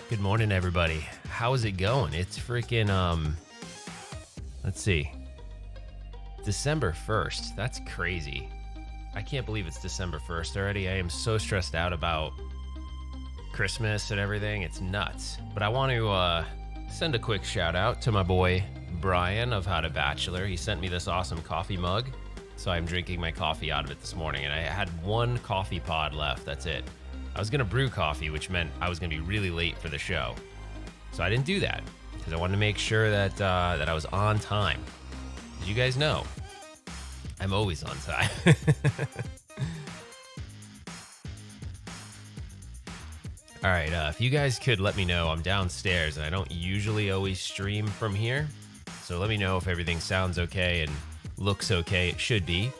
Good morning, everybody. How's it going? It's freaking, let's see, December 1st. That's crazy. I can't believe it's December 1st already. I am so stressed out about Christmas and everything. It's nuts. But I want to send a quick shout out to my boy Brian of How to Bachelor. He sent me this awesome coffee mug, so I'm drinking my coffee out of it this morning. And I had one coffee pod left. That's it. I was going to brew coffee, which meant I was going to be really late for the show. So I didn't do that because I wanted to make sure that that I was on time. As you guys know, I'm always on time. All right, if you guys could let me know, I'm downstairs and I don't usually always stream from here. So let me know if everything sounds okay and looks okay. It should be.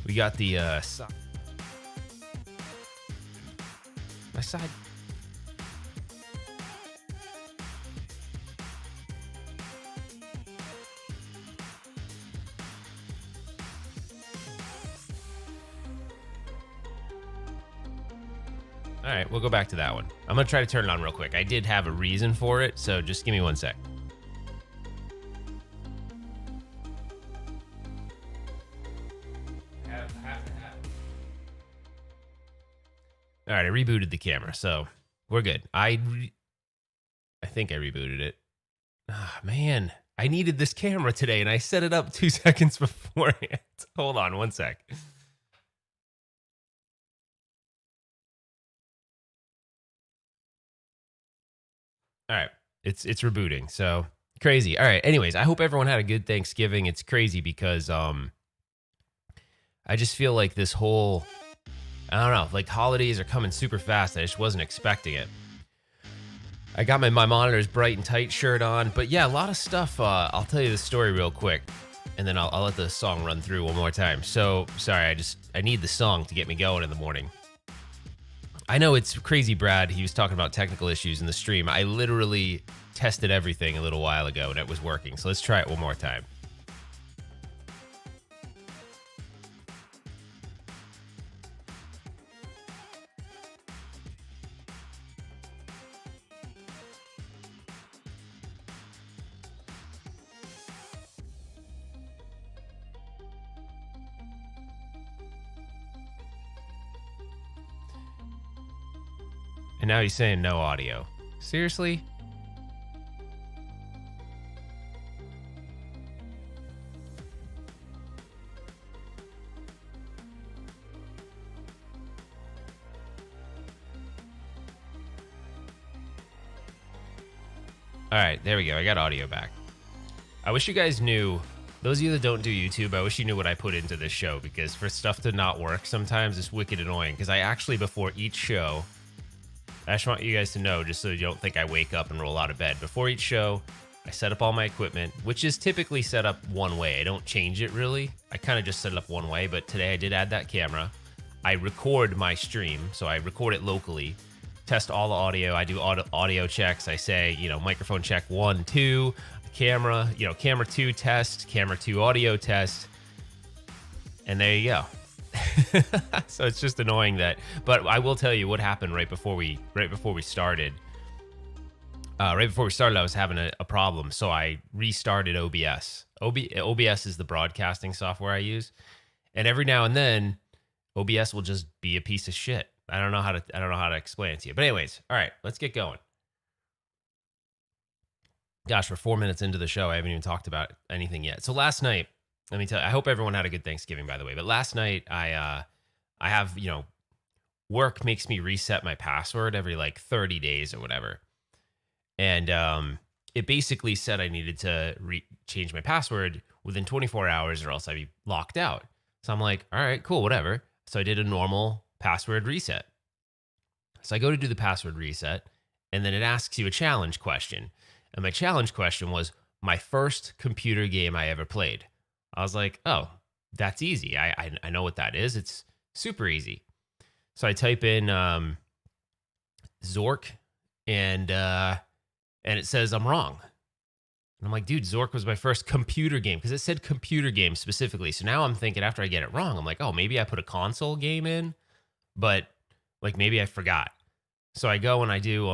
We got the my side. All right, we'll go back to that one. I'm gonna try to turn it on real quick. I did have a reason for it, so just give me one sec. All right, I rebooted the camera, so we're good. I think I rebooted it. Ah, man, I needed this camera today, and I set it up 2 seconds beforehand. Hold on one sec. All right, it's rebooting, so crazy. All right, anyways, I hope everyone had a good Thanksgiving. It's crazy because I just feel like this whole, I don't know, like holidays are coming super fast. I just wasn't expecting it. I got my monitor's bright and tight shirt on, but yeah, a lot of stuff. I'll tell you the story real quick, and then I'll let the song run through one more time. So sorry, I need the song to get me going in the morning. I know it's crazy, Brad. He was talking about technical issues in the stream. I literally tested everything a little while ago and it was working. So let's try it one more time. And now he's saying no audio. Seriously? All right, there we go. I got audio back. I wish you guys knew, those of you that don't do YouTube, I wish you knew what I put into this show, because for stuff to not work sometimes it's wicked annoying. Because I actually, before each show, I just want you guys to know, just so you don't think I wake up and roll out of bed. Before each show, I set up all my equipment, which is typically set up one way. I don't change it really. I kind of just set it up one way, but today I did add that camera. I record my stream, so I record it locally, test all the audio. I do audio checks. I say, microphone check 1, 2, camera, camera 2 test, camera 2 audio test, and there you go. So it's just annoying but I will tell you what happened right before we started. Right before we started, I was having a problem, so I restarted OBS. OBS is the broadcasting software I use, and every now and then, OBS will just be a piece of shit. I don't know how to explain it to you. But anyways, all right, let's get going. Gosh, we're 4 minutes into the show. I haven't even talked about anything yet. So last night, let me tell you, I hope everyone had a good Thanksgiving, by the way. But last night, I have, work makes me reset my password every like 30 days or whatever. And it basically said I needed to change my password within 24 hours or else I'd be locked out. So I'm like, all right, cool, whatever. So I did a normal password reset. So I go to do the password reset, and then it asks you a challenge question. And my challenge question was my first computer game I ever played. I was like, oh, that's easy. I know what that is. It's super easy. So I type in Zork, and it says I'm wrong. And I'm like, dude, Zork was my first computer game, because it said computer game specifically. So now I'm thinking, after I get it wrong, I'm like, oh, maybe I put a console game in, but like maybe I forgot. So I go and I do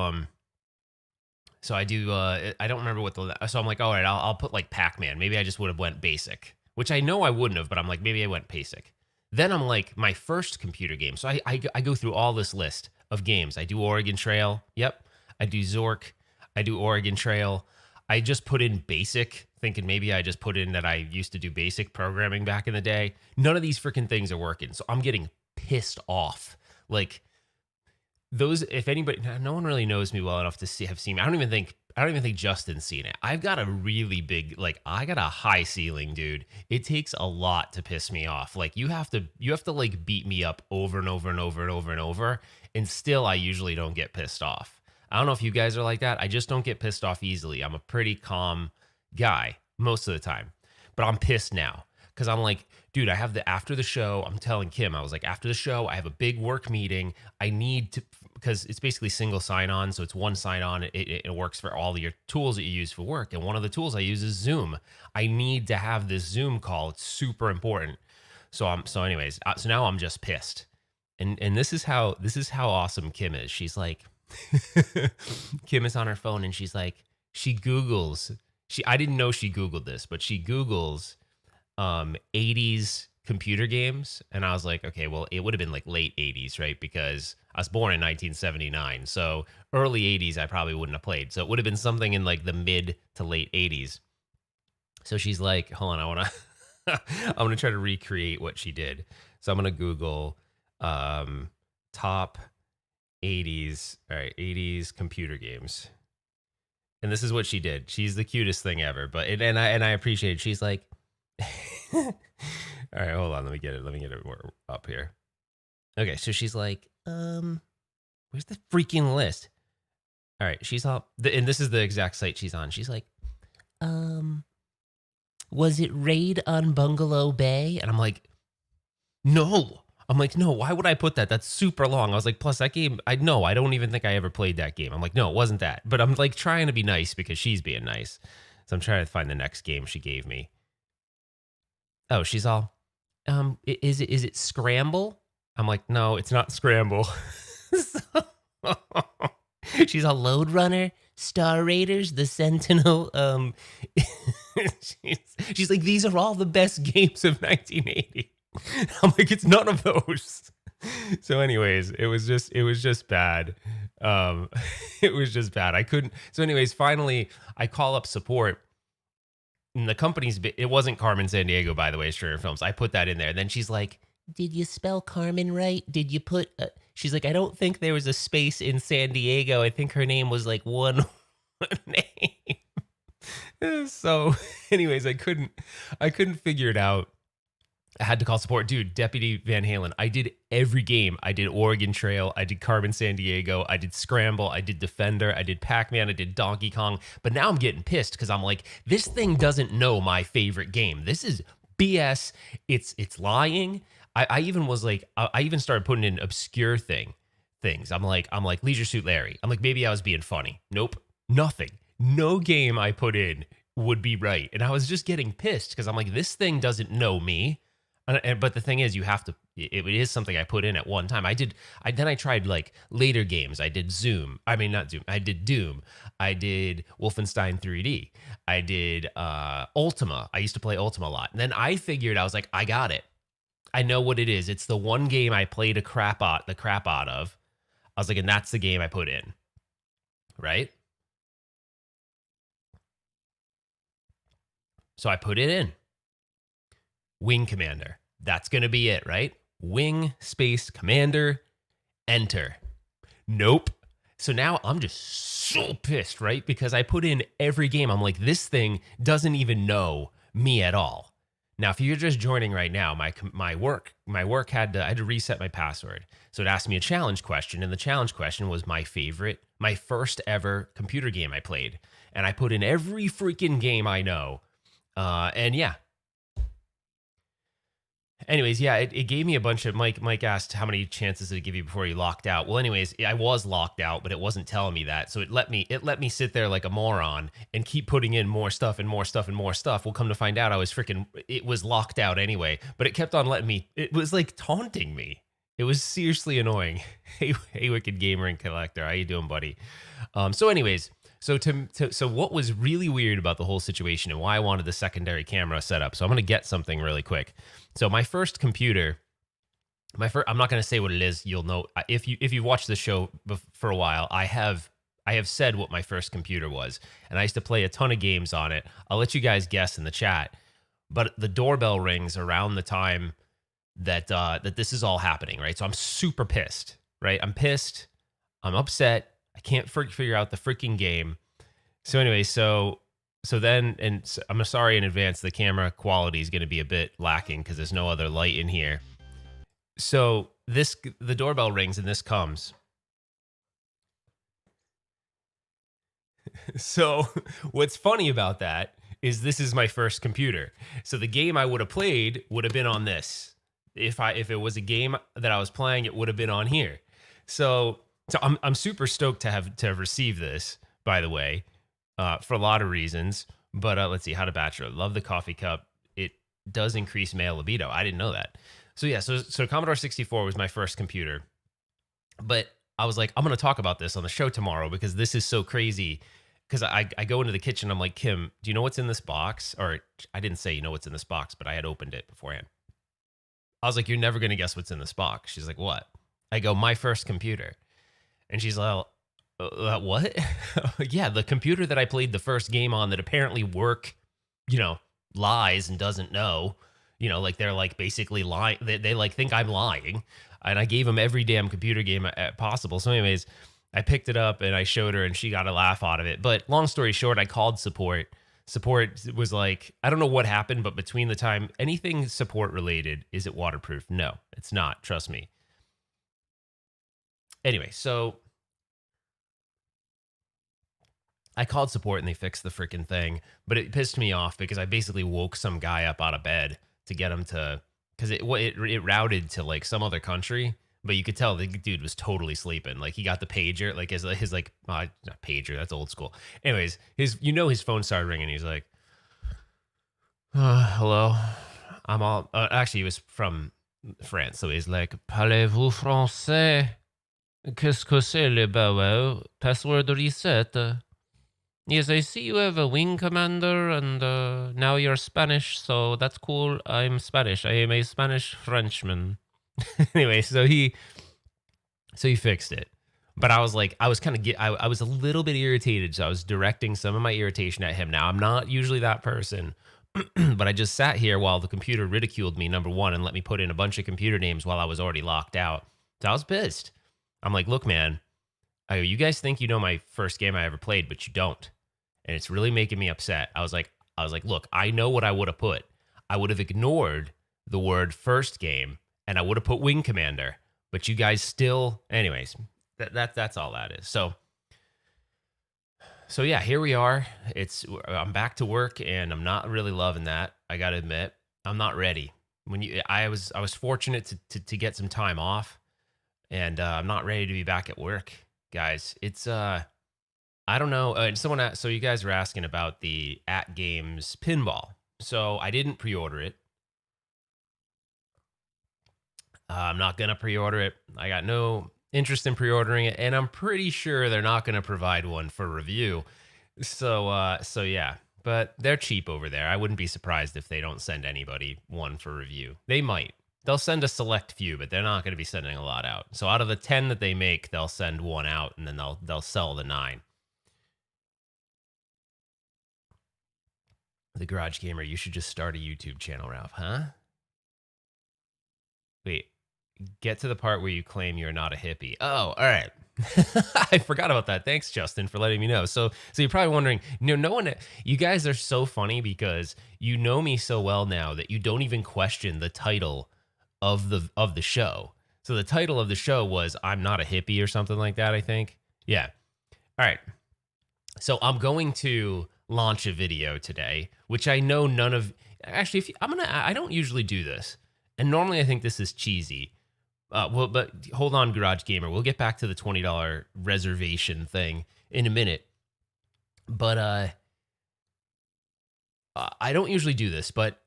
So I do. I don't remember what the. So I'm like, all right, I'll put like Pac-Man. Maybe I just would have went basic, which I know I wouldn't have, but I'm like, maybe I went basic. Then I'm like, my first computer game. So I go through all this list of games. I do Oregon Trail. Yep. I do Zork. I do Oregon Trail. I just put in basic, thinking maybe I just put in that I used to do basic programming back in the day. None of these freaking things are working. So I'm getting pissed off. Like, those, if anybody, no one really knows me well enough to have seen me. I don't even think Justin's seen it. I've got a really big, like, I got a high ceiling, dude. It takes a lot to piss me off. Like, you have to like beat me up over and over and over and over and over, and still I usually don't get pissed off. I don't know if you guys are like that. I just don't get pissed off easily. I'm a pretty calm guy most of the time, but I'm pissed now because I'm like, dude, I have after the show, I'm telling Kim, I was like, after the show, I have a big work meeting. I need to, because it's basically single sign on. So it's one sign on. It works for all of your tools that you use for work. And one of the tools I use is Zoom. I need to have this Zoom call. It's super important. So anyways, so now I'm just pissed. And this is how awesome Kim is. She's like, Kim is on her phone and she's like, she Googles, I didn't know she Googled this, but she Googles 80s computer games. And I was like, okay, well, it would have been like late 80s, right? Because I was born in 1979. So early 80s, I probably wouldn't have played. So it would have been something in like the mid to late 80s. So she's like, hold on, I'm going to try to recreate what she did. So I'm going to Google top 80s, all right, 80s computer games. And this is what she did. She's the cutest thing ever. But and I appreciate it. She's like, all right, hold on. Let me get it up here. Okay, so she's like, where's the freaking list? All right, she's all, and this is the exact site she's on. She's like, was it Raid on Bungalow Bay? And I'm like, no. I'm like, no, why would I put that? That's super long. I was like, plus that game, I don't even think I ever played that game. I'm like, no, it wasn't that. But I'm like trying to be nice because she's being nice. So I'm trying to find the next game she gave me. Oh, she's all, is it Scramble? I'm like, no, it's not Scramble. She's a Load Runner, Star Raiders, The Sentinel. She's like, these are all the best games of 1980. I'm like, it's none of those. So anyways, it was just bad. It was just bad. I couldn't. So anyways, finally I call up support. And the company's, it wasn't Carmen Sandiego, by the way, Strayer Films. I put that in there. And then she's like, did you spell Carmen right? Did you put, she's like, I don't think there was a space in San Diego. I think her name was like one name. So anyways, I couldn't figure it out. I had to call support. Dude, Deputy Van Halen. I did every game. I did Oregon Trail. I did Carmen Sandiego. I did Scramble. I did Defender. I did Pac-Man. I did Donkey Kong. But now I'm getting pissed because I'm like, this thing doesn't know my favorite game. This is BS. It's lying. I even was like, I even started putting in obscure things. I'm like Leisure Suit Larry. I'm like, maybe I was being funny. Nope. Nothing. No game I put in would be right. And I was just getting pissed because I'm like, this thing doesn't know me. But the thing is, you have to, it is something I put in at one time. Then I tried like later games. I did not Zoom. I did Doom. I did Wolfenstein 3D. I did Ultima. I used to play Ultima a lot. And then I figured, I was like, I got it. I know what it is. It's the one game I played the crap out of. I was like, and that's the game I put in. Right? So I put it in. Wing Commander. That's going to be it, right? Wing Space Commander. Enter. Nope. So now I'm just so pissed, right? Because I put in every game. I'm like, this thing doesn't even know me at all. Now, if you're just joining right now, my work I had to reset my password. So it asked me a challenge question, and the challenge question was my first ever computer game I played. And I put in every freaking game I know. And yeah. Anyways, yeah, it gave me a bunch of, Mike asked how many chances did it give you before you locked out. Well, anyways, I was locked out, but it wasn't telling me that. So it let me sit there like a moron and keep putting in more stuff and more stuff and more stuff. Well, come to find out, it was locked out anyway, but it kept on letting me, it was like taunting me. It was seriously annoying. Hey, Wicked Gamer and Collector, how you doing, buddy? So anyways, So what was really weird about the whole situation and why I wanted the secondary camera set up. So I'm going to get something really quick. So my first computer, I'm not going to say what it is. You'll know if you watch the show for a while. I have said what my first computer was, and I used to play a ton of games on it. I'll let you guys guess in the chat. But the doorbell rings around the time that this is all happening, right? So I'm super pissed, right? I'm pissed. I'm upset. I can't figure out the freaking game. So anyway, so then, and I'm sorry in advance, the camera quality is going to be a bit lacking because there's no other light in here. So the doorbell rings and this comes. So what's funny about that is this is my first computer. So the game I would have played would have been on this. If it was a game that I was playing, it would have been on here. So I'm super stoked to have received this, by the way, for a lot of reasons. But let's see, how to bachelor. Love the coffee cup. It does increase male libido. I didn't know that. So yeah, so Commodore 64 was my first computer. But I was like, I'm going to talk about this on the show tomorrow because this is so crazy. Because I go into the kitchen, I'm like, Kim, do you know what's in this box? Or I didn't say, you know what's in this box, but I had opened it beforehand. I was like, you're never going to guess what's in this box. She's like, what? I go, my first computer. And she's like, what? Yeah, the computer that I played the first game on that apparently lies and doesn't know. Like they're like basically lying. They like think I'm lying. And I gave them every damn computer game possible. So anyways, I picked it up and I showed her and she got a laugh out of it. But long story short, I called support. Support was like, I don't know what happened, but between the time, anything support related, is it waterproof? No, it's not. Trust me. Anyway, so I called support and they fixed the freaking thing, but it pissed me off because I basically woke some guy up out of bed to get him to, because it routed to like some other country. But you could tell the dude was totally sleeping. Like he got the pager, like his like not pager, that's old school. Anyways, his phone started ringing. He's like, hello, I'm all. Actually, he was from France, so he's like, parlez-vous français? Qu'est-ce que c'est le bawel? Password reset. Yes, I see you have a wing commander, and now you're Spanish, so that's cool. I'm Spanish. I am a Spanish Frenchman. Anyway, so he fixed it, but I was like, I was a little bit irritated, so I was directing some of my irritation at him. Now I'm not usually that person, but I just sat here while the computer ridiculed me, number one, and let me put in a bunch of computer names while I was already locked out. So I was pissed. I'm like, look, man, you guys think you know my first game I ever played, but you don't, and it's really making me upset. I was like, look, I know what I would have put. I would have ignored the word first game. And I would have put Wing Commander, but you guys still, anyways, that's all that is. So yeah, here we are. I'm back to work, and I'm not really loving that. I gotta admit, I'm not ready. I was fortunate to get some time off, and I'm not ready to be back at work, guys. It's I don't know. So you guys were asking about the At Games pinball. So I didn't pre-order it. I'm not going to pre-order it. I got no interest in pre-ordering it, and I'm pretty sure they're not going to provide one for review. So yeah, but they're cheap over there. I wouldn't be surprised if they don't send anybody one for review. They might. They'll send a select few, but they're not going to be sending a lot out. So out of the 10 that they make, they'll send one out, and then they'll sell the 9. The Garage Gamer, you should just start a YouTube channel, Ralph, huh? Wait. Get to the part where you claim you're not a hippie. Oh, all right. I forgot about that. Thanks, Justin, for letting me know. So you're probably wondering, no one, you guys are so funny because you know me so well now that you don't even question the title of the show. So the title of the show was I'm Not a Hippie or something like that, I think. Yeah. All right. So I'm going to launch a video today, which I know none of, actually, I don't usually do this. And normally I think this is cheesy. But hold on, Garage Gamer. We'll get back to the $20 reservation thing in a minute. But I don't usually do this. But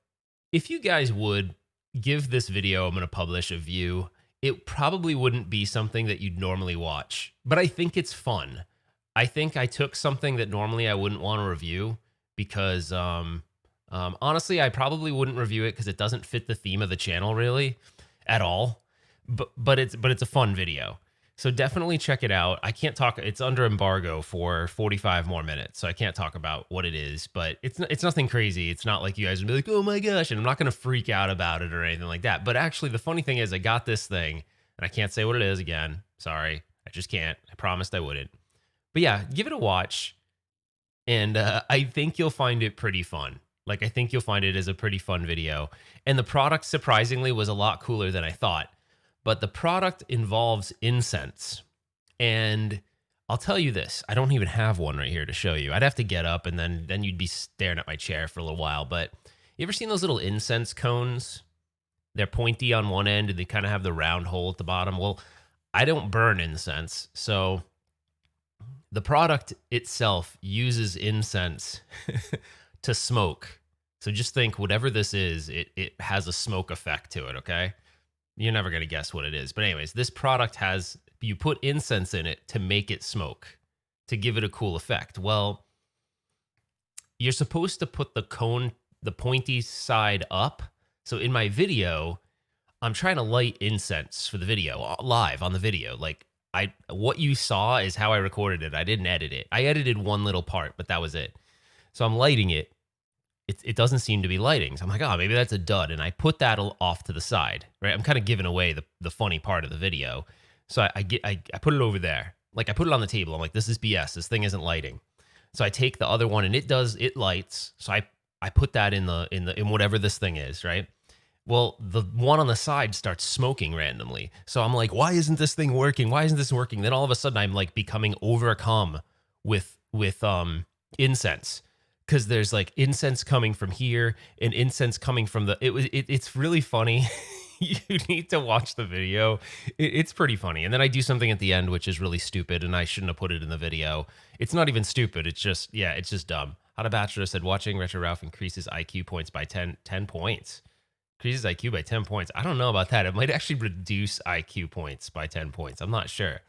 if you guys would give this video I'm going to publish a view, it probably wouldn't be something that you'd normally watch. But I think it's fun. I think I took something that normally I wouldn't want to review because honestly, I probably wouldn't review it because it doesn't fit the theme of the channel really at all. But it's a fun video. So definitely check it out. I can't talk. It's under embargo for 45 more minutes, so I can't talk about what it is. But it's nothing crazy. It's not like you guys would be like, oh my gosh, and I'm not gonna freak out about it or anything like that. But actually, the funny thing is, I got this thing, and I can't say what it is again. Sorry, I just can't. I promised I wouldn't. But yeah, give it a watch, and I think you'll find it pretty fun. Like I think you'll find it as a pretty fun video, and the product surprisingly was a lot cooler than I thought. But the product involves incense. And I'll tell you this, I don't even have one right here to show you. I'd have to get up and then you'd be staring at my chair for a little while. But you ever seen those little incense cones? They're pointy on one end and they kind of have the round hole at the bottom. Well, I don't burn incense. So the product itself uses incense to smoke. So just think whatever this is, it has a smoke effect to it, okay? You're never going to guess what it is. But anyways, this product has, you put incense in it to make it smoke, to give it a cool effect. Well, you're supposed to put the cone, the pointy side up. So in my video, I'm trying to light incense for the video, live on the video. Like what you saw is how I recorded it. I didn't edit it. I edited one little part, but that was it. So I'm lighting it. It doesn't seem to be lighting. So I'm like, oh, maybe that's a dud. And I put that off to the side, right? I'm kind of giving away the funny part of the video. So I put it over there. Like I put it on the table. I'm like, this is BS. This thing isn't lighting. So I take the other one and it lights. So I put that in whatever this thing is, right? Well, the one on the side starts smoking randomly. So I'm like, why isn't this thing working? Why isn't this working? Then all of a sudden I'm like becoming overcome with incense. Because there's like incense coming from here and incense coming from it's really funny. You need to watch the video. It's pretty funny. And then I do something at the end, which is really stupid. And I shouldn't have put it in the video. It's not even stupid. It's just dumb. How to Bachelor said, watching Retro Ralph increases IQ points by 10 points. Increases IQ by 10 points. I don't know about that. It might actually reduce IQ points by 10 points. I'm not sure.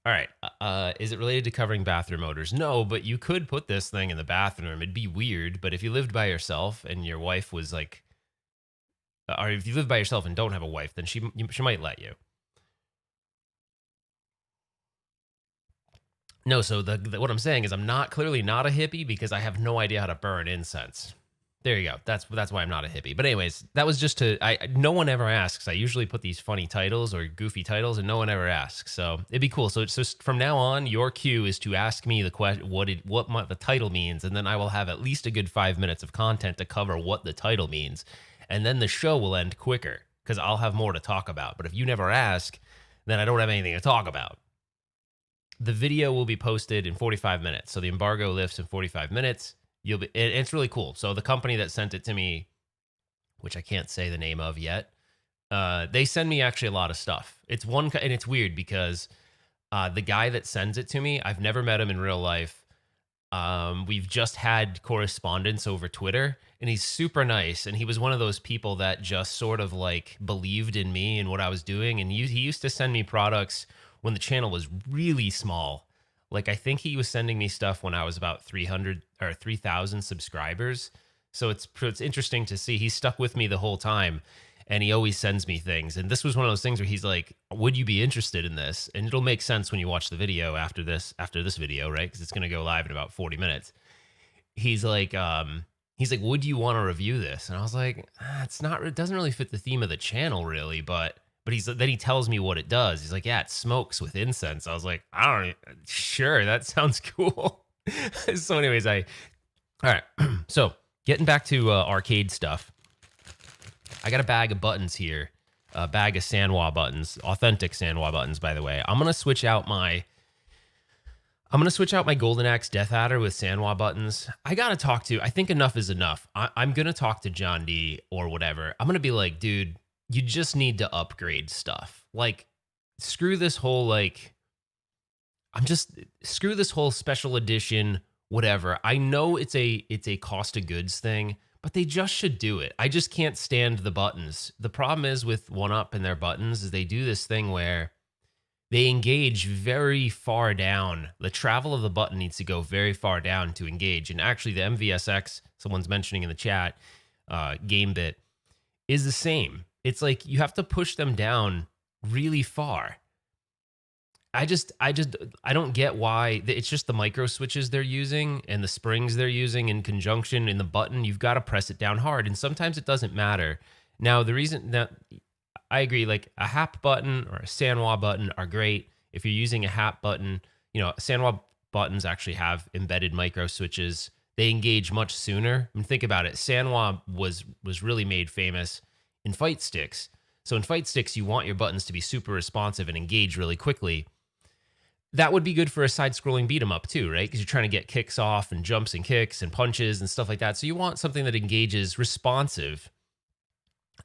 All right. Is it related to covering bathroom odors? No, but you could put this thing in the bathroom. It'd be weird, but if you lived by yourself and your wife was like, or if you live by yourself and don't have a wife, then she might let you. No, so what I'm saying is I'm clearly not a hippie because I have no idea how to burn incense. There you go. That's why I'm not a hippie. But anyways, that was just no one ever asks. I usually put these funny titles or goofy titles and no one ever asks. So it'd be cool. So it's just from now on, your cue is to ask me the question, what the title means. And then I will have at least a good 5 minutes of content to cover what the title means. And then the show will end quicker because I'll have more to talk about. But if you never ask, then I don't have anything to talk about. The video will be posted in 45 minutes. So the embargo lifts in 45 minutes. It's really cool. So the company that sent it to me, which I can't say the name of yet, they send me actually a lot of stuff. And it's weird because the guy that sends it to me, I've never met him in real life. We've just had correspondence over Twitter, and he's super nice. And he was one of those people that just sort of like believed in me and what I was doing. And he used to send me products when the channel was really small. Like I think he was sending me stuff when I was about 300 or 3,000 subscribers. So it's interesting to see. He's stuck with me the whole time, and he always sends me things. And this was one of those things where he's like, would you be interested in this? And it'll make sense when you watch the video after this video, right? Because it's going to go live in about 40 minutes. He's like, would you want to review this? And I was like, it doesn't really fit the theme of the channel really, but then he tells me what it does. He's like, yeah, it smokes with incense. I was like, sure, that sounds cool. So anyways, all right. So getting back to arcade stuff, I got a bag of buttons here, a bag of Sanwa buttons, authentic Sanwa buttons, by the way. I'm going to switch out my Golden Axe Death Adder with Sanwa buttons. I think enough is enough. I'm going to talk to John D or whatever. I'm going to be like, dude, you just need to upgrade stuff. Like, screw this whole, screw this whole special edition, whatever. I know it's a cost of goods thing, but they just should do it. I just can't stand the buttons. The problem is with OneUp and their buttons is they do this thing where they engage very far down. The travel of the button needs to go very far down to engage. And actually, the MVSX, someone's mentioning in the chat, Gamebit, is the same. It's like you have to push them down really far. I don't get why. It's just the micro switches they're using and the springs they're using in conjunction in the button. You've got to press it down hard, and sometimes it doesn't matter. Now, the reason that I agree, like a hap button or a Sanwa button are great. If you're using a hap button, Sanwa buttons actually have embedded micro switches. They engage much sooner. I mean, think about it. Sanwa was really made famous in fight sticks. So in fight sticks, you want your buttons to be super responsive and engage really quickly. That would be good for a side-scrolling beat 'em up too, right? Because you're trying to get kicks off and jumps and kicks and punches and stuff like that. So you want something that engages responsive.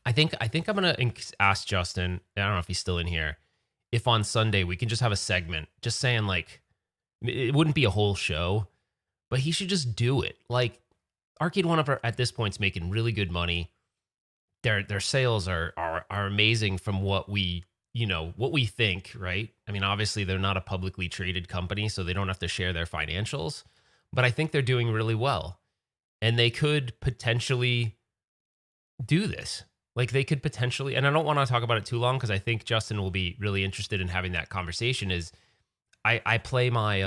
I think I'm gonna ask Justin. I don't know if he's still in here. If on Sunday we can just have a segment, just saying like it wouldn't be a whole show, but he should just do it. Like Arcade One Up at this point is making really good money. Their sales are amazing from what we think, right? I mean, obviously they're not a publicly traded company, so they don't have to share their financials, but I think they're doing really well. And they could potentially do this. Like they could potentially, and I don't want to talk about it too long because I think Justin will be really interested in having that conversation. Is I play my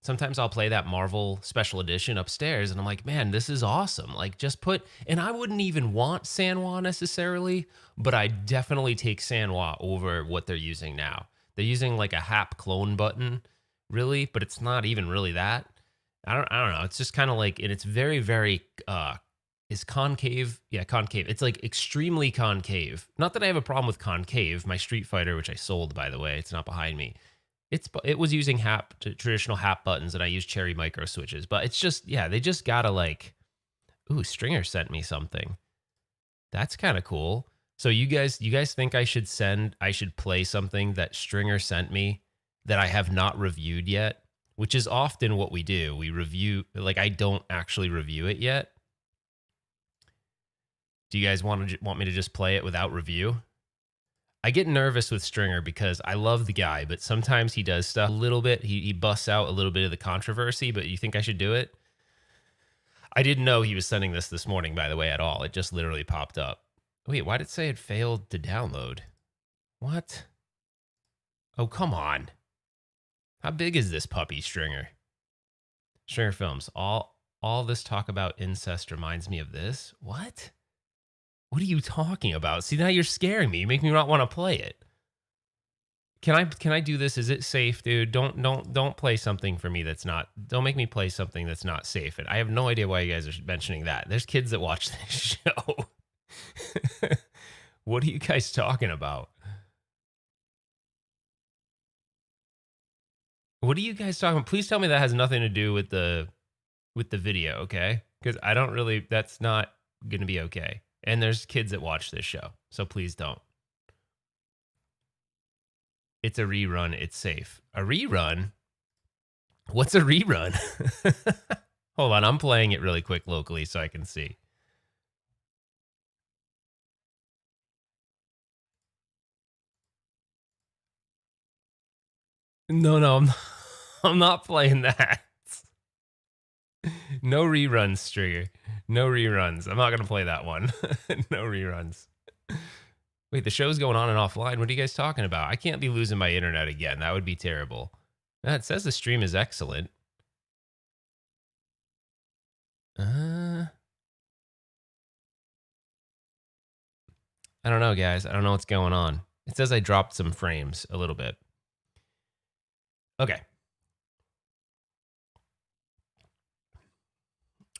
sometimes I'll play that Marvel special edition upstairs and I'm like, man, this is awesome. Like just and I wouldn't even want Sanwa necessarily, but I definitely take Sanwa over what they're using now. They're using like a hap clone button, really, but it's not even really that. I don't know. It's just kind of like, and it's very, very is concave. Yeah, concave. It's like extremely concave. Not that I have a problem with concave. My Street Fighter, which I sold, by the way, it's not behind me. It was using traditional hap buttons, and I use cherry micro switches. But it's just, yeah, they just gotta like, ooh, Stringer sent me something. That's kind of cool. So you guys think I should play something that Stringer sent me that I have not reviewed yet, which is often what we do. We review, like I don't actually review it yet. Do you guys want me to just play it without review? I get nervous with Stringer because I love the guy, but sometimes he does stuff a little bit. He busts out a little bit of the controversy, but you think I should do it? I didn't know he was sending this morning, by the way, at all. It just literally popped up. Wait, why did it say it failed to download? What? Oh, come on. How big is this puppy, Stringer? Stringer Films. All this talk about incest reminds me of this. What? What are you talking about? See, now you're scaring me. You make me not want to play it. Can I do this? Is it safe, dude? Don't play something for me that's not. Don't make me play something that's not safe. And I have no idea why you guys are mentioning that. There's kids that watch this show. What are you guys talking about? What are you guys talking about? Please tell me that has nothing to do with the video, okay? Because I don't really. That's not going to be okay. And there's kids that watch this show, so please don't. It's a rerun. It's safe. A rerun? What's a rerun? Hold on. I'm playing it really quick locally so I can see. No, I'm not playing that. No reruns, Stringer. No reruns. I'm not going to play that one. No reruns. Wait, the show's going on and offline. What are you guys talking about? I can't be losing my internet again. That would be terrible. It says the stream is excellent. I don't know, guys. I don't know what's going on. It says I dropped some frames a little bit. Okay.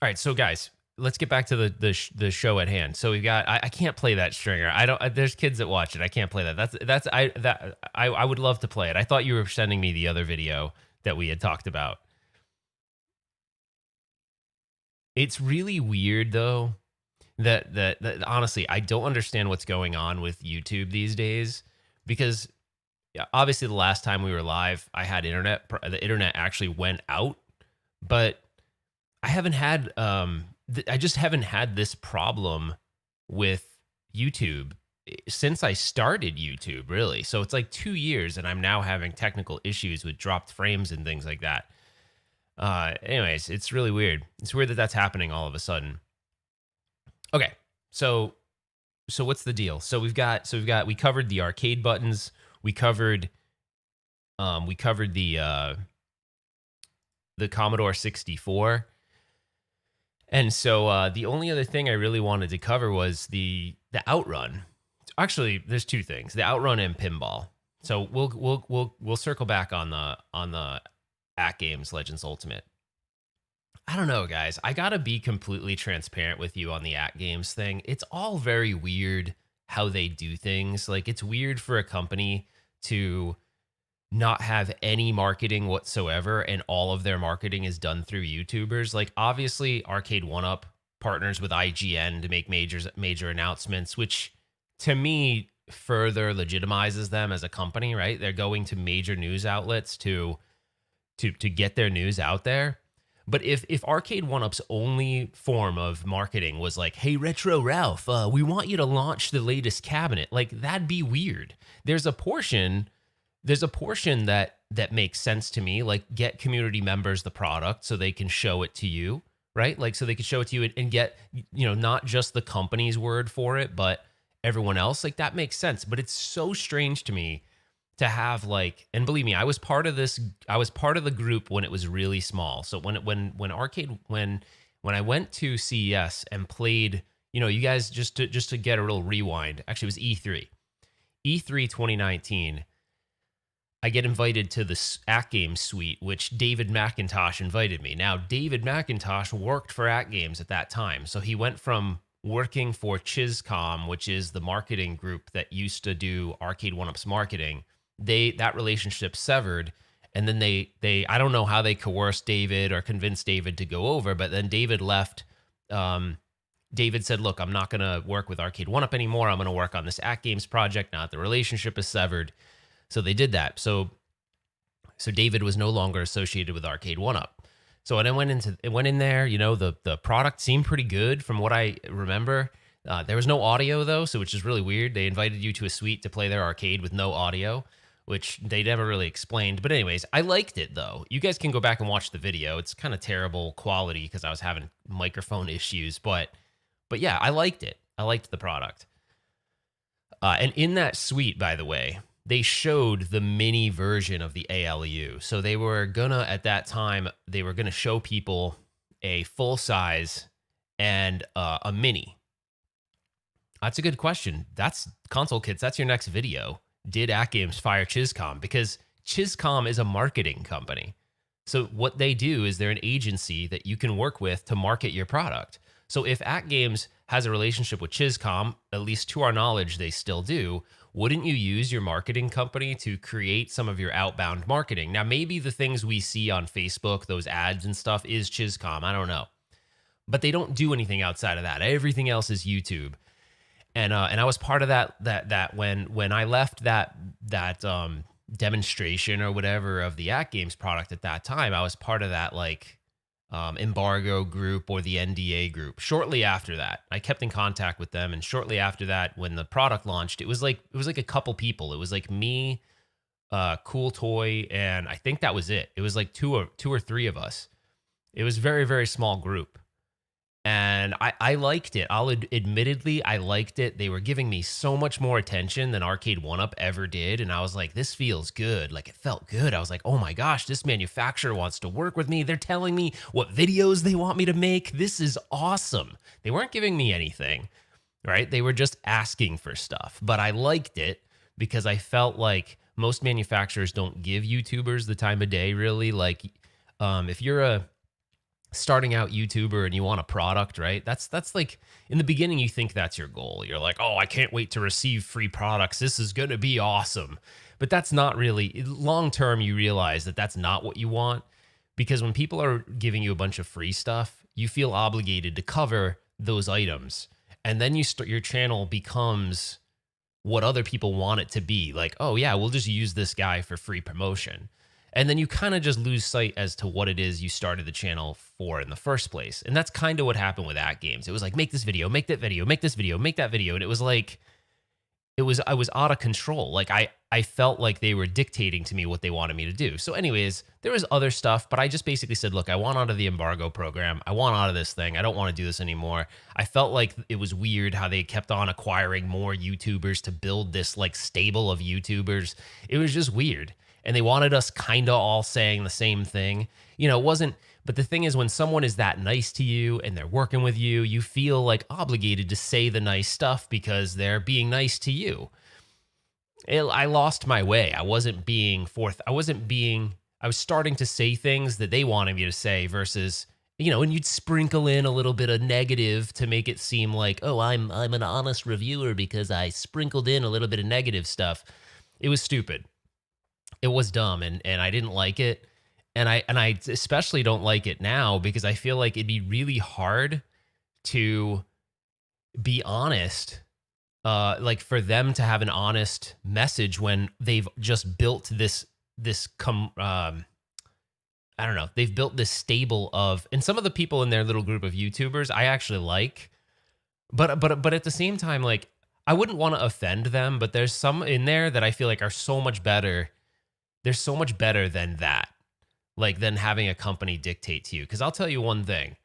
All right, so guys, let's get back to the show at hand. So we've got I can't play that, Stringer. I don't. There's kids that watch it. I can't play that. I would love to play it. I thought you were sending me the other video that we had talked about. It's really weird though that honestly I don't understand what's going on with YouTube these days because obviously the last time we were live I had internet. The internet actually went out, but I haven't had I just haven't had this problem with YouTube since I started YouTube, really. So it's like 2 years, and I'm now having technical issues with dropped frames and things like that. Anyways, it's really weird. It's weird that that's happening all of a sudden. Okay, so what's the deal? We covered the arcade buttons. We covered the Commodore 64. And so the only other thing I really wanted to cover was the Outrun. Actually, there's two things: the Outrun and pinball. So we'll circle back on the At Games Legends Ultimate. I don't know, guys. I gotta be completely transparent with you on the At Games thing. It's all very weird how they do things. Like, it's weird for a company to not have any marketing whatsoever, and all of their marketing is done through YouTubers. Like, obviously, Arcade OneUp partners with IGN to make major announcements, which to me further legitimizes them as a company, right? They're going to major news outlets to get their news out there. But if Arcade OneUp's only form of marketing was like, "Hey, Retro Ralph, we want you to launch the latest cabinet," like, that'd be weird. There's a portion that makes sense to me, like, get community members the product so they can show it to you, right? Like, so they can show it to you and get, not just the company's word for it, but everyone else. Like, that makes sense. But it's so strange to me to have, like, and believe me, I was part of the group when it was really small. So when I went to CES and played, you guys, just to get a real rewind, actually it was E3 2019. I get invited to the At Games suite, which David McIntosh invited me. Now, David McIntosh worked for At Games at that time. So he went from working for Chizcom, which is the marketing group that used to do Arcade OneUp's marketing. That relationship severed, and then they I don't know how they coerced David or convinced David to go over, but then David left. David said, "Look, I'm not going to work with Arcade OneUp anymore. I'm going to work on this At Games project now that the relationship is severed." So they did that. So David was no longer associated with Arcade OneUp. So when I went in there, the product seemed pretty good from what I remember. There was no audio though, so which is really weird. They invited you to a suite to play their arcade with no audio, which they never really explained. But anyways, I liked it though. You guys can go back and watch the video. It's kind of terrible quality because I was having microphone issues, but yeah, I liked it. I liked the product. And in that suite, by the way, they showed the mini version of the ALU. So they were at that time, they were gonna show people a full size and a mini. That's a good question. That's Console Kits. That's your next video. Did At Games fire Chizcom? Because Chizcom is a marketing company. So what they do is they're an agency that you can work with to market your product. So if At Games has a relationship with Chizcom, at least to our knowledge, they still do, wouldn't you use your marketing company to create some of your outbound marketing? Now, maybe the things we see on Facebook, those ads and stuff, is Chizcom. I don't know. But they don't do anything outside of that. Everything else is YouTube. And I was part of that when I left that demonstration or whatever of the At Games product at that time, I was part of that embargo group or the NDA group. Shortly after that, I kept in contact with them, and shortly after that, when the product launched, it was like a couple people. It was like me, Cool Toy, and I think that was it. It was like two or three of us. It was a very, very small group. And I liked it. Admittedly, I liked it. They were giving me so much more attention than Arcade OneUp ever did. And I was like, this feels good. Like, it felt good. I was like, oh my gosh, this manufacturer wants to work with me. They're telling me what videos they want me to make. This is awesome. They weren't giving me anything, right? They were just asking for stuff. But I liked it because I felt like most manufacturers don't give YouTubers the time of day, really. Like, if you're a starting out YouTuber and you want a product, right? That's like, in the beginning, you think that's your goal. You're like, oh, I can't wait to receive free products. This is going to be awesome. But that's not really, long term, you realize that that's not what you want, because when people are giving you a bunch of free stuff, you feel obligated to cover those items. And then your channel becomes what other people want it to be. Like, oh yeah, we'll just use this guy for free promotion. And then you kind of just lose sight as to what it is you started the channel for in the first place. And that's kind of what happened with At Games. It was like, make this video, make that video, make this video, make that video. And it was like, I was out of control. Like I felt like they were dictating to me what they wanted me to do. So anyways, there was other stuff, but I just basically said, look, I want out of the embargo program. I want out of this thing. I don't want to do this anymore. I felt like it was weird how they kept on acquiring more YouTubers to build this like stable of YouTubers. It was just weird. And they wanted us kind of all saying the same thing. You know, it wasn't, but the thing is, when someone is that nice to you and they're working with you, you feel like obligated to say the nice stuff because they're being nice to you. I lost my way. I wasn't being forth. I was starting to say things that they wanted me to say versus, you know, and you'd sprinkle in a little bit of negative to make it seem like, oh, I'm an honest reviewer because I sprinkled in a little bit of negative stuff. It was stupid. It was dumb, and I didn't like it. And I especially don't like it now because I feel like it'd be really hard to be honest, like for them to have an honest message when they've just built I don't know, they've built this stable of, and some of the people in their little group of YouTubers I actually like, but at the same time, like I wouldn't want to offend them, but there's some in there that I feel like are so much better. They're so much better than that, like than having a company dictate to you. Because I'll tell you one thing.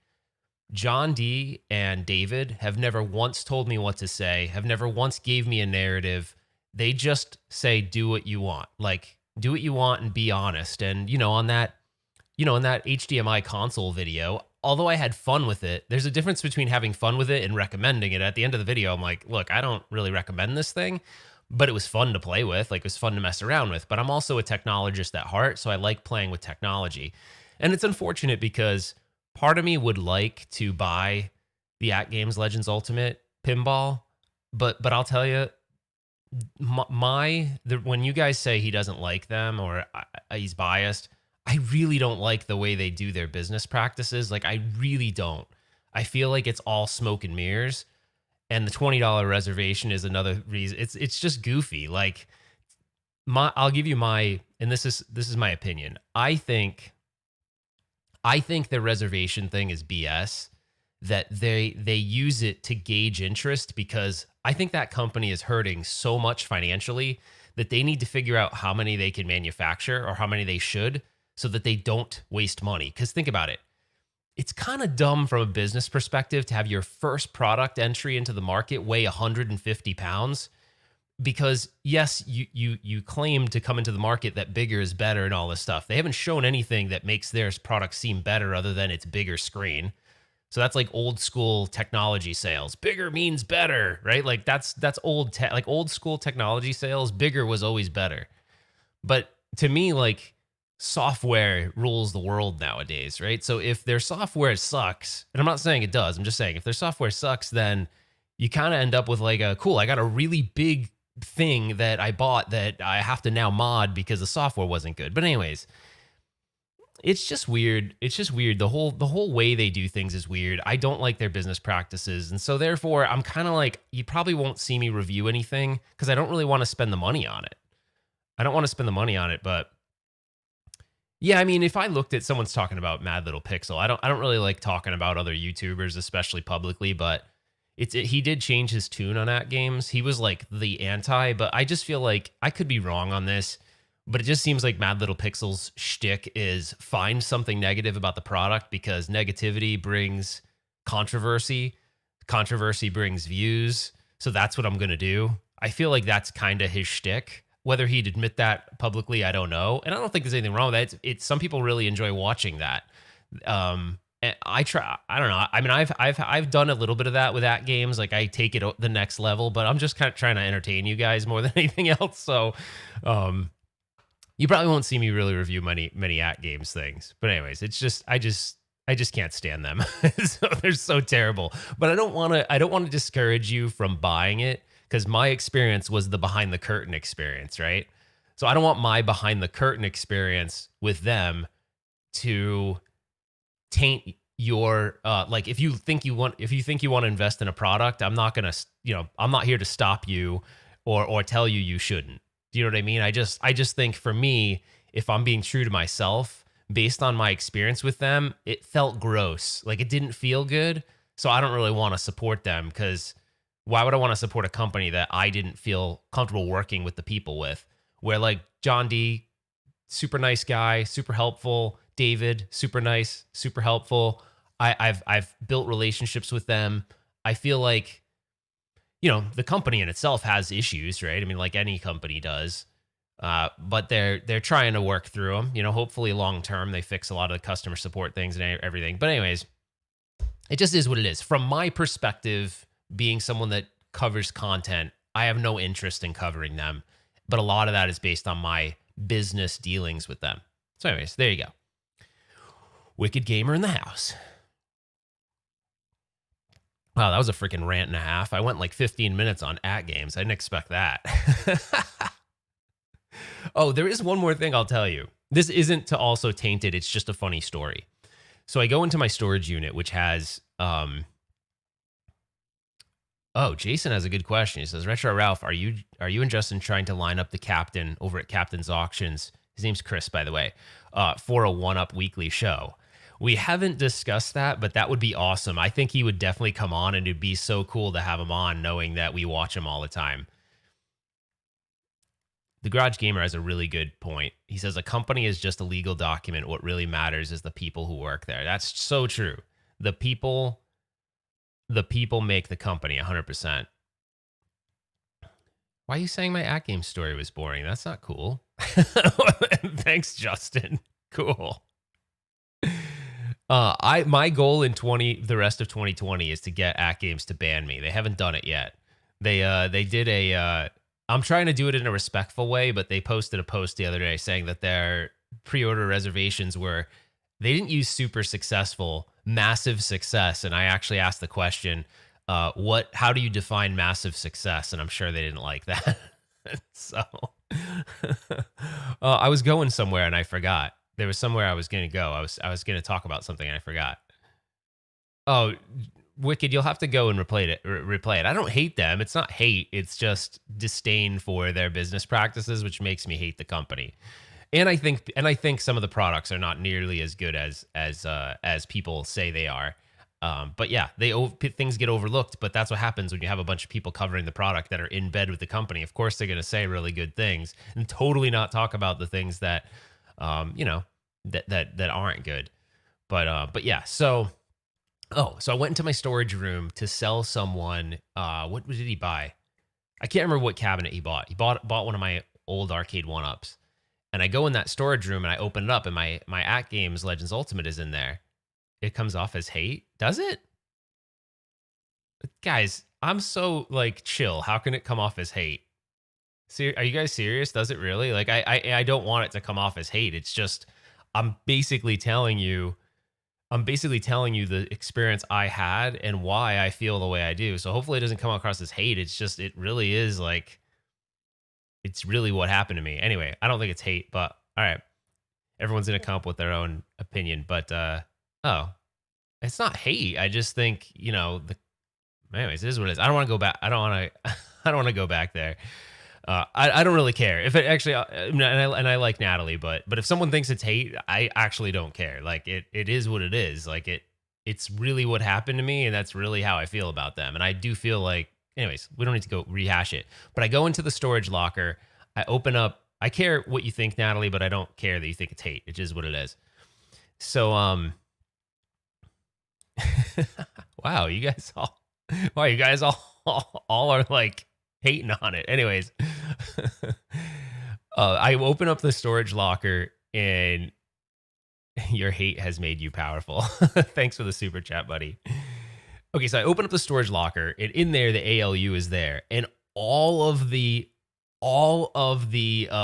John D and David have never once told me what to say, have never once gave me a narrative. They just say, do what you want. Like, do what you want and be honest. And, you know, on that, you know, in that HDMI console video, although I had fun with it, there's a difference between having fun with it and recommending it. At the end of the video, I'm like, look, I don't really recommend this thing, but it was fun to play with. Like, it was fun to mess around with. But I'm also a technologist at heart, so I like playing with technology. And it's unfortunate because part of me would like to buy the At Games Legends Ultimate pinball, but I'll tell you, when you guys say he doesn't like them or he's biased, I really don't like the way they do their business practices. Like, I really don't. I feel like it's all smoke and mirrors, and the $20 reservation is another reason. It's just goofy. Like, I'll give you my, and this is my opinion. I think their reservation thing is BS, that they use it to gauge interest, because I think that company is hurting so much financially that they need to figure out how many they can manufacture or how many they should, so that they don't waste money. Because think about it. It's kind of dumb from a business perspective to have your first product entry into the market weigh 150 pounds. Because yes, you claim to come into the market that bigger is better and all this stuff. They haven't shown anything that makes their product seem better other than its bigger screen. So that's like old school technology sales. Bigger means better, right? Like that's old like old school technology sales. Bigger was always better. But to me, like, software rules the world nowadays, right? So if their software sucks, and I'm not saying it does, I'm just saying if their software sucks, then you kind of end up with like cool, I got a really big thing that I bought that I have to now mod because the software wasn't good. But anyways, it's just weird. It's just weird. The whole way they do things is weird. I don't like their business practices. And so therefore, I'm kind of like, you probably won't see me review anything because I don't really want to spend the money on it. I don't want to spend the money on it, but yeah, I mean, if I looked at someone's talking about Mad Little Pixel, I don't really like talking about other YouTubers, especially publicly, but he did change his tune on At Games. He was like the anti, but I just feel like I could be wrong on this, but it just seems like Mad Little Pixel's shtick is find something negative about the product because negativity brings controversy. Controversy brings views. So that's what I'm going to do. I feel like that's kind of his shtick. Whether he'd admit that publicly, I don't know. And I don't think there's anything wrong with that. It's some people really enjoy watching that. And I don't know. I mean, I've done a little bit of that with At Games. Like, I take it the next level, but I'm just kind of trying to entertain you guys more than anything else. So, you probably won't see me really review many At Games things. But anyways, it's just I just can't stand them. So they're so terrible. But I don't want to discourage you from buying it, because my experience was the behind the curtain experience, right? So I don't want my behind the curtain experience with them to taint your like, if you think you want to invest in a product, I'm not gonna, I'm not here to stop you or tell you shouldn't. Do you know what I mean? I just think for me, if I'm being true to myself, based on my experience with them, it felt gross. Like, it didn't feel good. So I don't really want to support them because Why would I want to support a company that I didn't feel comfortable working with the people with? Where like John D, super nice guy, super helpful. David, super nice, super helpful. I've built relationships with them. I feel like, the company in itself has issues, right? I mean, like any company does. But they're trying to work through them. Hopefully long term they fix a lot of the customer support things and everything. But anyways, it just is what it is. From my perspective, being someone that covers content, I have no interest in covering them. But a lot of that is based on my business dealings with them. So, anyways, there you go. Wicked Gamer in the house. Wow, that was a freaking rant and a half. I went like 15 minutes on @games. I didn't expect that. Oh, there is one more thing I'll tell you. This isn't to also taint it. It's just a funny story. So I go into my storage unit, which has, Jason has a good question. He says, Retro Ralph, are you and Justin trying to line up the captain over at Captain's Auctions? His name's Chris, by the way, for a OneUp weekly show. We haven't discussed that, but that would be awesome. I think he would definitely come on, and it'd be so cool to have him on, knowing that we watch him all the time. The Garage Gamer has a really good point. He says, a company is just a legal document. What really matters is the people who work there. That's so true. The people make the company 100%. Why are you saying my @game story was boring? That's not cool. Thanks, Justin. Cool. My goal in the rest of 2020 is to get @games to ban me. They haven't done it yet. They did a I'm trying to do it in a respectful way, but they posted a post the other day saying that their pre-order reservations they didn't use super successful, massive success. And I actually asked the question, how do you define massive success? And I'm sure they didn't like that. So I was going somewhere and I forgot. There was somewhere I was going to go. I was going to talk about something and I forgot. Oh, Wicked, you'll have to go and replay it. I don't hate them. It's not hate. It's just disdain for their business practices, which makes me hate the company. And I think some of the products are not nearly as good as people say they are. But yeah, things get overlooked. But that's what happens when you have a bunch of people covering the product that are in bed with the company. Of course, they're going to say really good things and totally not talk about the things that, that aren't good. But yeah, so. Oh, so I went into my storage room to sell someone. What did he buy? I can't remember what cabinet he bought. He bought one of my old arcade one-ups. And I go in that storage room and I open it up and my @games Legends Ultimate is in there. It comes off as hate. Does it? Guys, I'm so like chill. How can it come off as hate? Are you guys serious? Does it really? Like I don't want it to come off as hate. It's just I'm basically telling you the experience I had and why I feel the way I do. So hopefully it doesn't come across as hate. It's just, it really is like, it's really what happened to me. Anyway, I don't think it's hate, but all right. Everyone's going to come up with their own opinion, but, it's not hate. I just think, anyways, it is what it is. I don't want to go back. I don't want to go back there. I don't really care if it actually, and I like Natalie, but if someone thinks it's hate, I actually don't care. Like it is what it is. Like it's really what happened to me. And that's really how I feel about them. And I do feel like, anyways, we don't need to go rehash it, but I go into the storage locker. I open up, I care what you think, Natalie, but I don't care that you think it's hate. It is what it is. So, wow, you guys all are like, hating on it. Anyways, I open up the storage locker and your hate has made you powerful. Thanks for the super chat, buddy. Okay, so I open up the storage locker and in there, the ALU is there and all of the Tmolding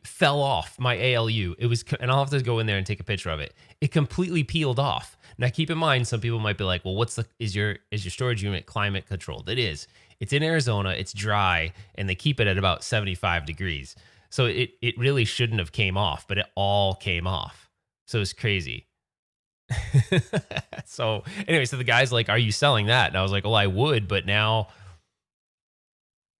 fell off my ALU. And I'll have to go in there and take a picture of it. It completely peeled off. Now, keep in mind, some people might be like, well, is your storage unit climate controlled? It is. It's in Arizona, it's dry, and they keep it at about 75 degrees. So it really shouldn't have came off, but it all came off. So it's crazy. So anyway, so the guy's like, are you selling that? And I was like, well, I would, but now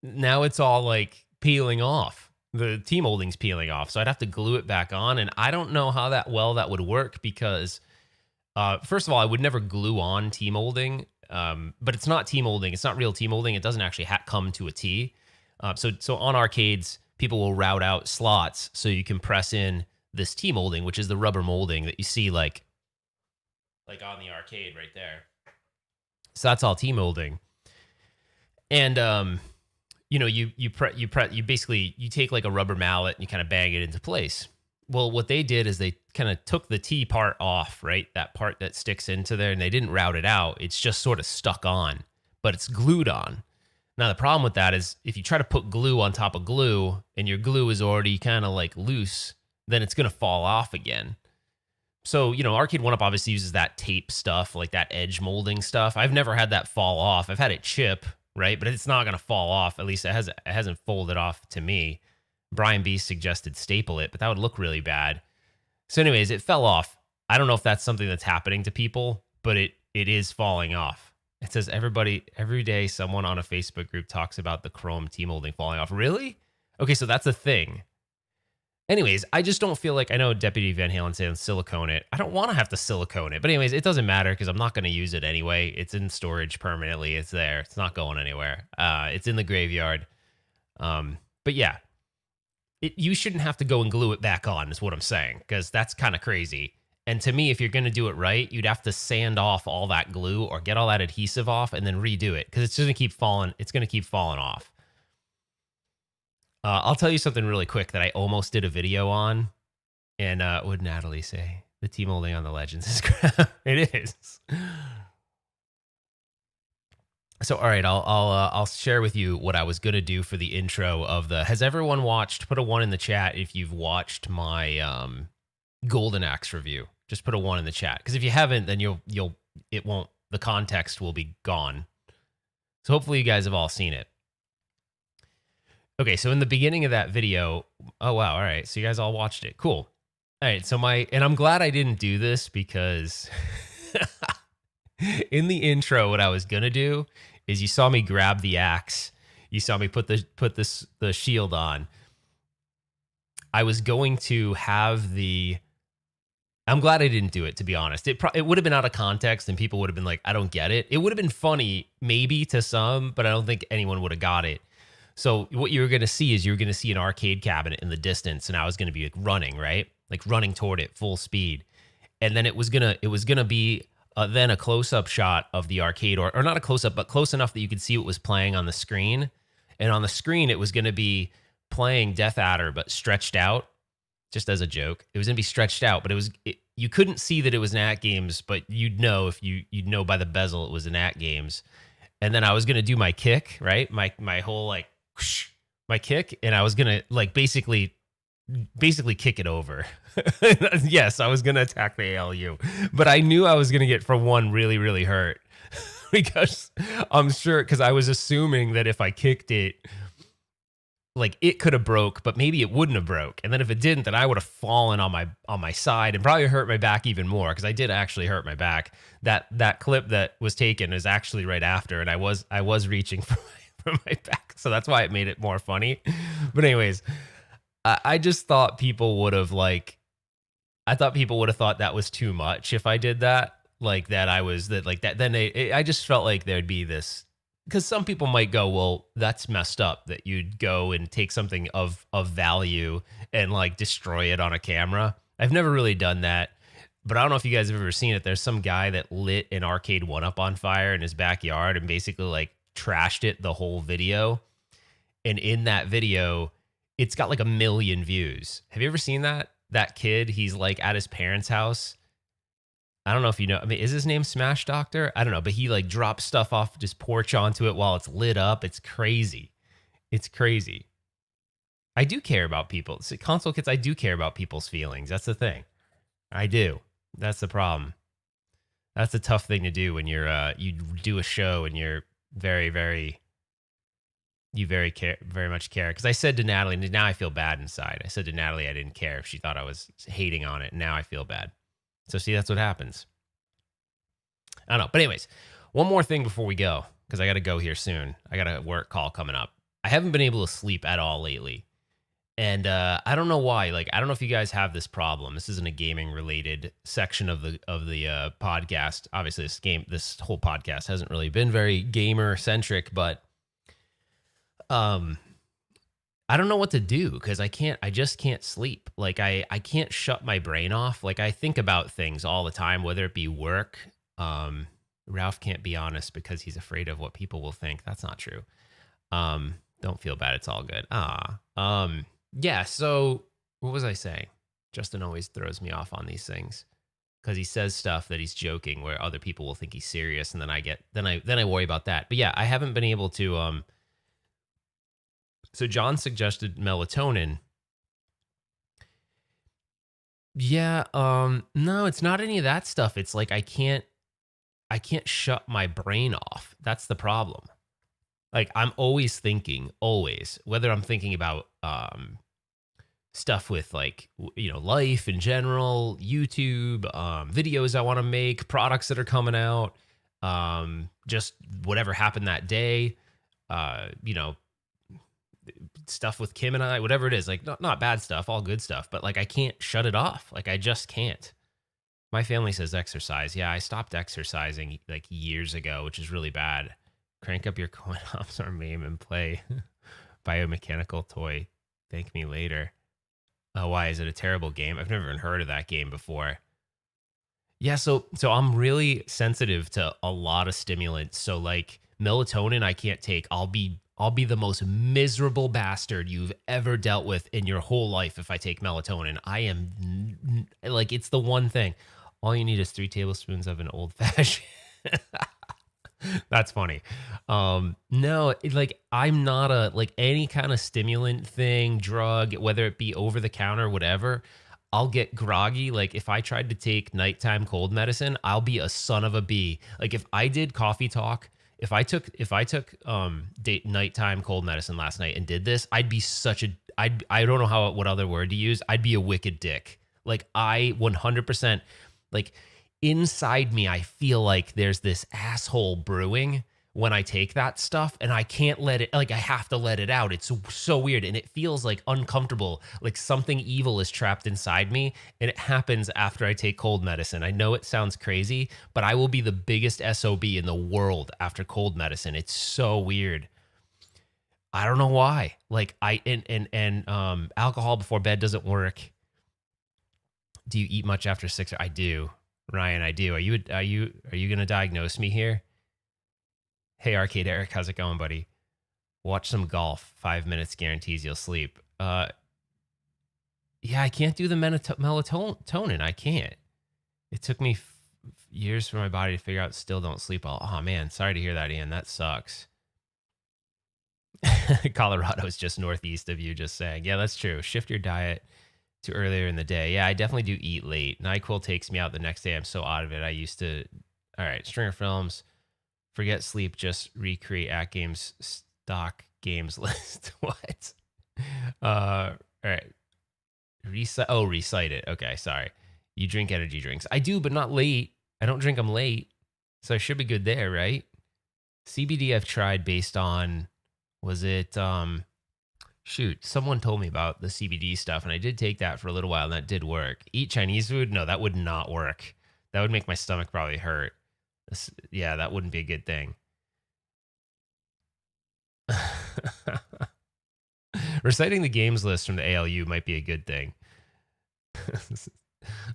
it's all like peeling off. The Tmolding's peeling off. So I'd have to glue it back on. And I don't know how that would work because first of all, I would never glue on Tmolding. But it's not Tmolding. It's not real Tmolding. It doesn't actually come to a T. So on arcades, people will route out slots so you can press in this Tmolding, which is the rubber molding that you see like on the arcade right there. So that's all Tmolding. And you basically take like a rubber mallet and you kind of bang it into place. Well, what they did is they kind of took the T part off, right? That part that sticks into there, and they didn't route it out. It's just sort of stuck on, but it's glued on. Now, the problem with that is if you try to put glue on top of glue and your glue is already kind of like loose, then it's going to fall off again. So, Arcade 1UP obviously uses that tape stuff, like that edge molding stuff. I've never had that fall off. I've had it chip, right? But it's not going to fall off. At least it hasn't folded off to me. Brian B suggested staple it, but that would look really bad. So anyways, it fell off. I don't know if that's something that's happening to people, but it is falling off. It says every day someone on a Facebook group talks about the chrome Tmolding falling off. Really? Okay, so that's a thing. Anyways, I just don't feel like, I know Deputy Van Halen saying silicone it. I don't want to have to silicone it. But anyways, it doesn't matter because I'm not going to use it anyway. It's in storage permanently. It's there. It's not going anywhere. It's in the graveyard. But yeah, you shouldn't have to go and glue it back on is what I'm saying, because that's kind of crazy. And to me, if you're going to do it right, you'd have to sand off all that glue or get all that adhesive off and then redo it, because it's going to keep falling. It's going to keep falling off. I'll tell you something really quick that I almost did a video on. And what would Natalie say? The Tmolding on the Legends is crap. It is. So, all right, I'll share with you what I was going to do for the intro of the... Has everyone watched? Put a 1 in the chat if you've watched my Golden Axe review. Just put a 1 in the chat. Because if you haven't, then the context will be gone. So hopefully you guys have all seen it. Okay, so in the beginning of that video, oh wow, all right, so you guys all watched it, cool. All right, so and I'm glad I didn't do this because in the intro, what I was gonna do is you saw me grab the axe, you saw me put the shield on. I was going to have I'm glad I didn't do it, to be honest. It would have been out of context and people would have been like, I don't get it. It would have been funny, maybe to some, but I don't think anyone would have got it. So what you were going to see is an arcade cabinet in the distance, and I was going to be like running, right? Like running toward it full speed. And then it was going to be then a close-up shot of the arcade, or not a close-up, but close enough that you could see what was playing on the screen. And on the screen, it was going to be playing Death Adder, but stretched out, just as a joke. It was going to be stretched out, but you couldn't see that it was an At Games, but you'd know if you'd know by the bezel it was an At Games. And then I was going to do my kick, right? My whole like, my kick, and I was gonna like basically kick it over. Yes, I was gonna attack the ALU, but I knew I was gonna get from 1 really, really hurt because I'm sure, because I was assuming that if I kicked it, like it could have broke, but maybe it wouldn't have broke. And then if it didn't, then I would have fallen on my side and probably hurt my back even more, because I did actually hurt my back. That clip that was taken is actually right after, and I was reaching for my back, so that's why it made it more funny. But anyways, I just thought people would have thought that was too much if I did that, like that I was that like that. Then I just felt like there'd be this, because some people might go, well, that's messed up that you'd go and take something of value and like destroy it on a camera. I've never really done that, but I don't know if you guys have ever seen it. There's some guy that lit an arcade 1UP on fire in his backyard and basically like trashed it the whole video. And in that video, it's got like 1 million views. Have you ever seen that kid? He's like at his parents' house. I don't know if you know, I mean, is his name Smash Doctor? I don't know, but he like drops stuff off his porch onto it while it's lit up. It's crazy. It's crazy. I do care about people. Console kids, I do care about people's feelings. That's the thing. I do. That's the problem. That's a tough thing to do when you do a show and you're very much care. Because I said to Natalie, and now I feel bad inside. I said to Natalie I didn't care if she thought I was hating on it. Now I feel bad. So see, that's what happens. I don't know. But anyways, one more thing before we go, because I got to go here soon. I got a work call coming up. I haven't been able to sleep at all lately. And I don't know why. Like, I don't know if you guys have this problem. This isn't a gaming related section of the podcast. Obviously, this whole podcast hasn't really been very gamer centric, but um, I don't know what to do because I just can't sleep. Like, I can't shut my brain off. Like, I think about things all the time, whether it be work. Ralph can't be honest because he's afraid of what people will think. That's not true. Don't feel bad. It's all good. Yeah. So what was I saying? Justin always throws me off on these things because he says stuff that he's joking where other people will think he's serious. And then I worry about that. But yeah, I haven't been able to, so John suggested melatonin. Yeah. No, it's not any of that stuff. It's like, I can't shut my brain off. That's the problem. Like, I'm always thinking, always, whether I'm thinking about stuff with like life in general, YouTube, videos I want to make, products that are coming out, just whatever happened that day, stuff with Kim and I, whatever it is, like not bad stuff, all good stuff, but like I can't shut it off. Like I just can't. My family says exercise. Yeah, I stopped exercising like years ago, which is really bad. Crank up your coin ops or meme and play biomechanical toy. Thank me later. Why is it a terrible game? I've never even heard of that game before. Yeah, so I'm really sensitive to a lot of stimulants. So like melatonin, I can't take. I'll be the most miserable bastard you've ever dealt with in your whole life if I take melatonin. I am like, it's the one thing. All you need is 3 tablespoons of an old fashioned. That's funny. No, like I'm not like any kind of stimulant thing, drug, whether it be over the counter, whatever. I'll get groggy. Like if I tried to take nighttime cold medicine, I'll be a son of a bee. Like if I did coffee talk, if I took nighttime cold medicine last night and did this, I'd be I don't know what other word to use. I'd be a wicked dick. Like I 100% like inside me, I feel like there's this asshole brewing when I take that stuff and I can't let it, like I have to let it out. It's so weird and it feels like uncomfortable, like something evil is trapped inside me, and it happens after I take cold medicine. I know it sounds crazy, but I will be the biggest SOB in the world after cold medicine. It's so weird. I don't know why. Like alcohol before bed doesn't work. Do you eat much after 6? I do. Ryan, I do. Are you going to diagnose me here? Hey, Arcade Eric, how's it going, buddy? Watch some golf. 5 minutes guarantees you'll sleep. Yeah, I can't do the melatonin. I can't. It took me years for my body to figure out. Still don't sleep well. Oh man, sorry to hear that, Ian. That sucks. Colorado is just northeast of you. Just saying. Yeah, that's true. Shift your diet to earlier in the day. Yeah, I definitely do eat late. NyQuil takes me out the next day. I'm so out of it. I used to. All right, Stringer Films. Forget sleep. Just recreate at games stock games list. What? All right. Recite it. Okay, sorry. You drink energy drinks. I do, but not late. I don't drink them late, so I should be good there, right? CBD I've tried based on. Was it? Shoot, someone told me about the CBD stuff, and I did take that for a little while, and that did work. Eat Chinese food? No, that would not work. That would make my stomach probably hurt. Yeah, that wouldn't be a good thing. Reciting the games list from the ALU might be a good thing.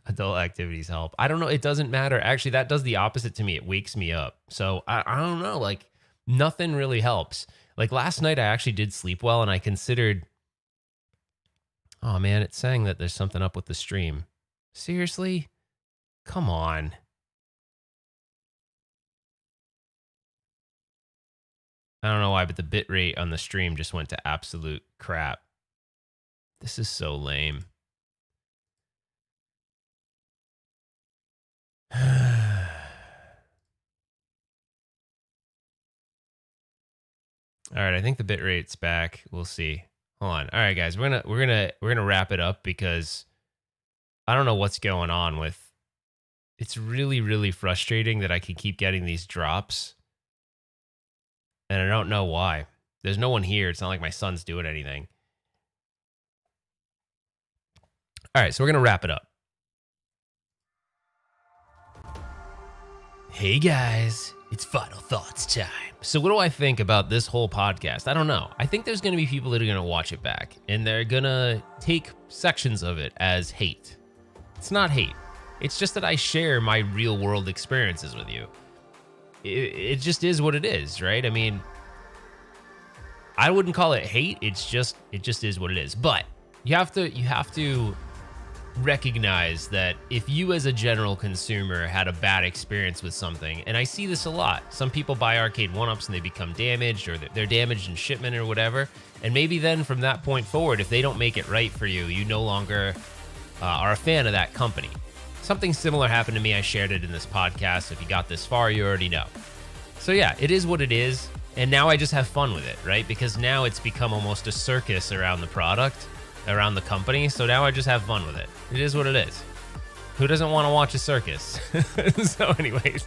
Adult activities help. I don't know. It doesn't matter. Actually, that does the opposite to me. It wakes me up. So I don't know. Like nothing really helps. Like last night, I actually did sleep well, and I considered. Oh man, it's saying that there's something up with the stream. Seriously? Come on. I don't know why, but the bitrate on the stream just went to absolute crap. This is so lame. All right, I think the bitrate's back. We'll see. Hold on. All right, guys, we're gonna wrap it up because I don't know what's going on with. It's really, really frustrating that I can keep getting these drops, and I don't know why. There's no one here. It's not like my son's doing anything. All right, so we're going to wrap it up. Hey guys, it's final thoughts time. So what do I think about this whole podcast? I don't know. I think there's going to be people that are going to watch it back and they're going to take sections of it as hate. It's not hate. It's just that I share my real world experiences with you. It just is what it is, right? I mean, I wouldn't call it hate. It just is what it is. But you have to recognize that if you as a general consumer had a bad experience with something, and I see this a lot, some people buy arcade one-ups and they become damaged, or they're damaged in shipment or whatever, and maybe then from that point forward, if they don't make it right for you, you no longer are a fan of that company. Something similar happened to me. I shared it in this podcast. If you got this far, you already know. So yeah, it is what it is, and now I just have fun with it, right? Because now it's become almost a circus around the product, around the company, so now I just have fun with it. It is what it is. Who doesn't want to watch a circus? So anyways.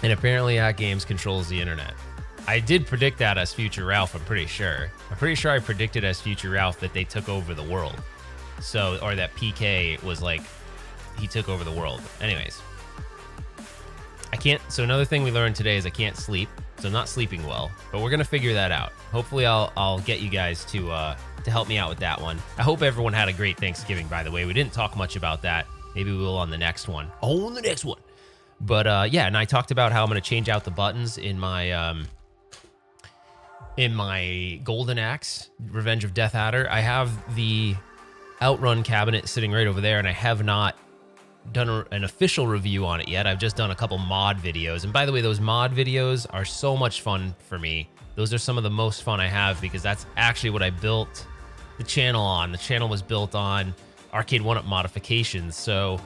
And apparently Games controls the internet. I did predict that as Future Ralph, I'm pretty sure. I'm pretty sure I predicted as Future Ralph that they took over the world. So, or that PK was like, he took over the world. Anyways. So another thing we learned today is I can't sleep. So I'm not sleeping well, but we're gonna figure that out. Hopefully I'll get you guys to help me out with that one. I hope everyone had a great Thanksgiving, by the way. We didn't talk much about that. Maybe we will on the next one. On the next one. But yeah, and I talked about how I'm gonna change out the buttons in my Golden Axe, Revenge of Death Adder. I have the Outrun cabinet sitting right over there, and I have not done an official review on it yet. I've just done a couple mod videos. And by the way, those mod videos are so much fun for me. Those are some of the most fun I have because that's actually what I built the channel on. The channel was built on arcade one-up modifications. So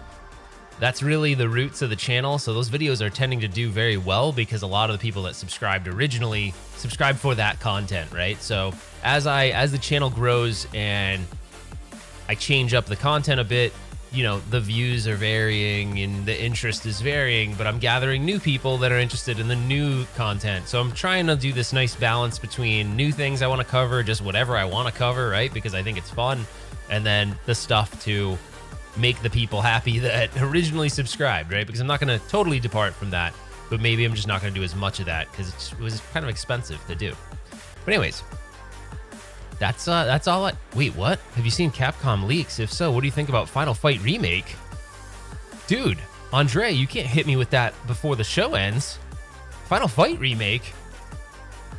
that's really the roots of the channel. So those videos are tending to do very well because a lot of the people that subscribed originally subscribed for that content, right? So as the channel grows and I change up the content a bit, you know, the views are varying and the interest is varying, but I'm gathering new people that are interested in the new content. So I'm trying to do this nice balance between new things I want to cover, just whatever I want to cover, right? Because I think it's fun. And then the stuff to make the people happy that originally subscribed, right? Because I'm not going to totally depart from that, but maybe I'm just not going to do as much of that because it was kind of expensive to do. But anyways, that's all. Wait, what? Have you seen Capcom leaks? If so, what do you think about Final Fight Remake? Dude, Andre, you can't hit me with that before the show ends. Final Fight Remake?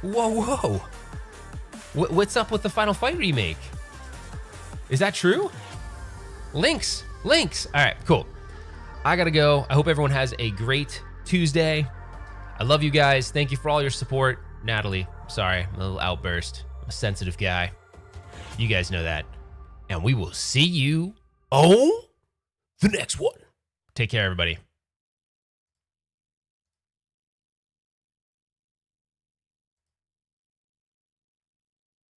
Whoa. What's up with the Final Fight Remake? Is that true? Links. All right, cool. I gotta go. I hope everyone has a great Tuesday. I love you guys. Thank you for all your support. Natalie, sorry, a little outburst. A sensitive guy. You guys know that. And we will see you on the next one. Take care, everybody.